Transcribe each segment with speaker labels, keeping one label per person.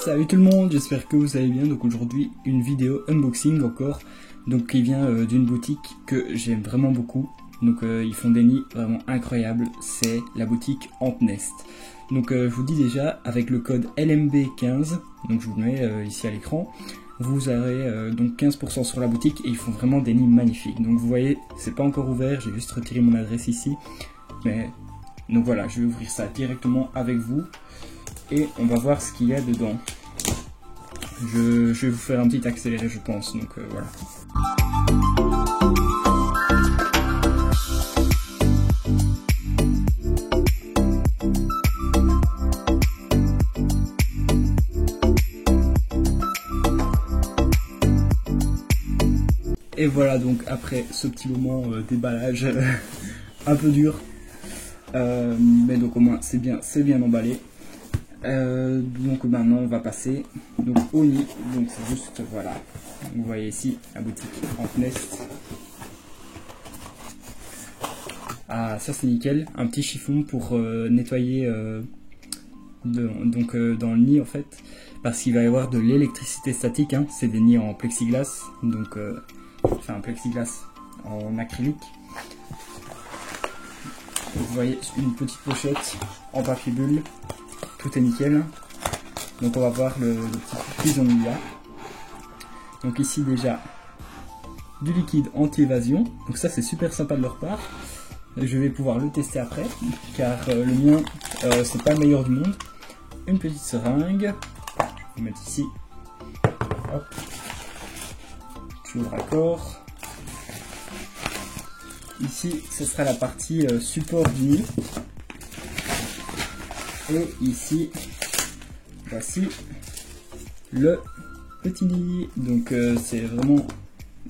Speaker 1: Salut tout le monde, j'espère que vous allez bien. Donc aujourd'hui une vidéo unboxing encore, donc qui vient d'une boutique que j'aime vraiment beaucoup. Donc ils font des nids vraiment incroyables, c'est la boutique Antnest. Donc je vous dis déjà, avec le code LMB15, donc je vous le mets ici à l'écran, vous aurez donc 15% sur la boutique et ils font vraiment des nids magnifiques. Donc vous voyez, c'est pas encore ouvert, j'ai juste retiré mon adresse ici, mais donc voilà, je vais ouvrir ça directement avec vous et on va voir ce qu'il y a dedans. Je vais vous faire un petit accéléré, je pense, donc voilà. Et voilà, donc après ce petit moment déballage un peu dur, mais donc au moins c'est bien emballé. Donc maintenant on va passer donc au nid. Donc c'est juste, voilà, vous voyez ici la boutique Antnest. Ah, ça c'est nickel, un petit chiffon pour nettoyer dans le nid en fait, parce qu'il va y avoir de l'électricité statique, hein. C'est des nids en plexiglas, donc enfin un plexiglas en acrylique. Vous voyez une petite pochette en papier bulle, tout est nickel. Donc on va voir le petit qu'ils ont mis là. Donc ici déjà du liquide anti-évasion, donc ça c'est super sympa de leur part. Je vais pouvoir le tester après, car le mien c'est pas le meilleur du monde. Une petite seringue, on va mettre ici. Hop. Je le raccord. Ici, ce sera la partie support du nid. Et ici, voici le petit nid. Donc c'est vraiment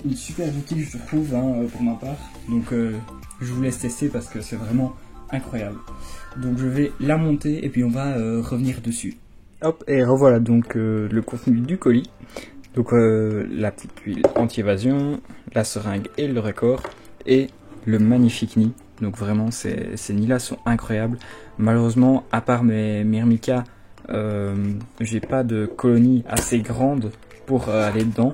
Speaker 1: une super outil, je trouve, hein, pour ma part. Donc je vous laisse tester parce que c'est vraiment incroyable. Donc je vais la monter et puis on va revenir dessus. Hop, et revoilà donc le contenu du colis. Donc la petite huile anti-évasion, la seringue et le raccord, et le magnifique nid. Donc vraiment ces nids là sont incroyables. Malheureusement, à part mes myrmicas, j'ai pas de colonie assez grande pour aller dedans.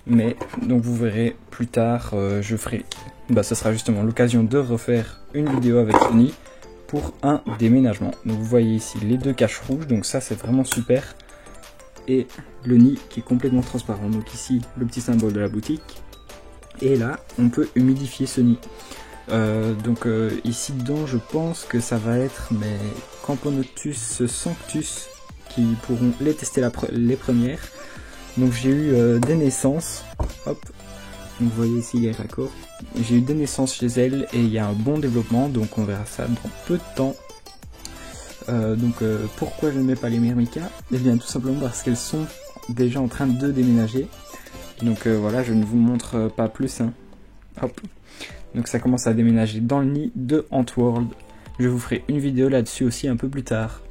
Speaker 1: Mais donc vous verrez plus tard, je ferai, ce sera justement l'occasion de refaire une vidéo avec ce nid pour un déménagement. Donc vous voyez ici les deux caches rouges, donc ça c'est vraiment super. Et le nid qui est complètement transparent. Donc ici le petit symbole de la boutique. Et là on peut humidifier ce nid. Ici dedans je pense que ça va être mes Camponotus sanctus qui pourront les tester les premières. Donc j'ai eu des naissances, hop, donc vous voyez ici les raccords. J'ai eu des naissances chez elles et il y a un bon développement, donc on verra ça dans peu de temps. Pourquoi je ne mets pas les myrmicas? Eh bien tout simplement parce qu'elles sont déjà en train de déménager. Donc voilà, je ne vous montre pas plus, hein. Hop. Donc ça commence à déménager dans le nid de Antworld. Je vous ferai une vidéo là-dessus aussi un peu plus tard.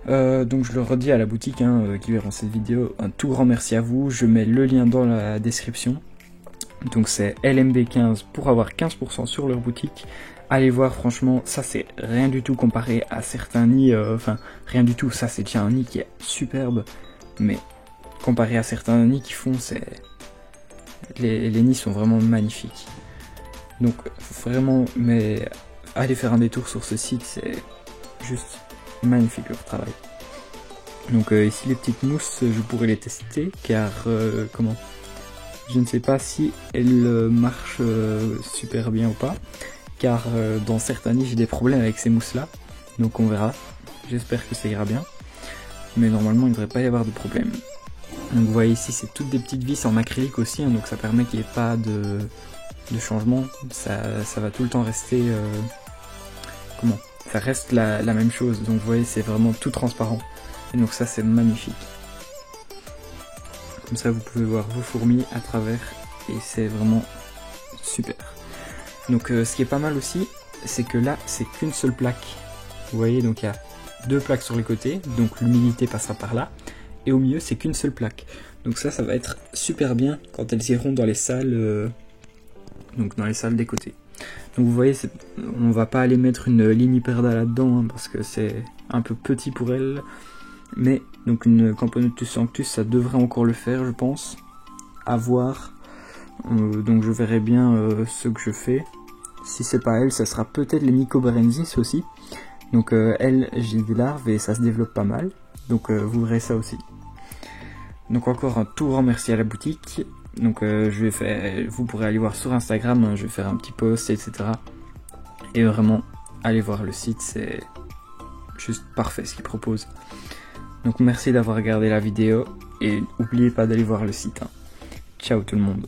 Speaker 1: Donc je le redis à la boutique qui verront cette vidéo, un tout grand merci à vous. Je mets le lien dans la description. Donc c'est LMB15 pour avoir 15% sur leur boutique. Allez voir, franchement ça c'est rien du tout comparé à certains nids, enfin rien du tout, ça c'est déjà un nid qui est superbe, mais comparé à certains nids qui font, les nids sont vraiment magnifiques. Donc vraiment, mais allez faire un détour sur ce site, c'est juste magnifique leur travail. Donc ici les petites mousses, je pourrais les tester, car je ne sais pas si elles marchent super bien ou pas, car dans certains nids j'ai des problèmes avec ces mousses là, donc on verra. J'espère que ça ira bien, mais normalement il ne devrait pas y avoir de problème. Donc vous voyez ici c'est toutes des petites vis en acrylique aussi, hein, donc ça permet qu'il n'y ait pas de changement, ça va tout le temps rester ça reste la même chose. Donc vous voyez c'est vraiment tout transparent, et donc ça c'est magnifique. Comme ça vous pouvez voir vos fourmis à travers et c'est vraiment super. Donc ce qui est pas mal aussi, c'est que là c'est qu'une seule plaque. Vous voyez, donc il y a deux plaques sur les côtés, donc l'humidité passera par là, et au milieu c'est qu'une seule plaque. Donc ça va être super bien quand elles iront dans les salles, donc dans les salles des côtés. Donc vous voyez, on va pas aller mettre une ligne hyperda là-dedans, hein, parce que c'est un peu petit pour elle. Mais donc une Camponotus sanctus, ça devrait encore le faire, je pense. À voir. Donc je verrai bien ce que je fais. Si c'est pas elle, ça sera peut-être les Mycobrensis aussi. Donc elle, j'ai des larves et ça se développe pas mal. Donc vous verrez ça aussi. Donc encore un tout grand merci à la boutique. Donc vous pourrez aller voir sur Instagram, hein, je vais faire un petit post, etc. Et vraiment, allez voir le site, c'est juste parfait ce qu'ils proposent. Donc merci d'avoir regardé la vidéo et n'oubliez pas d'aller voir le site. Hein. Ciao tout le monde.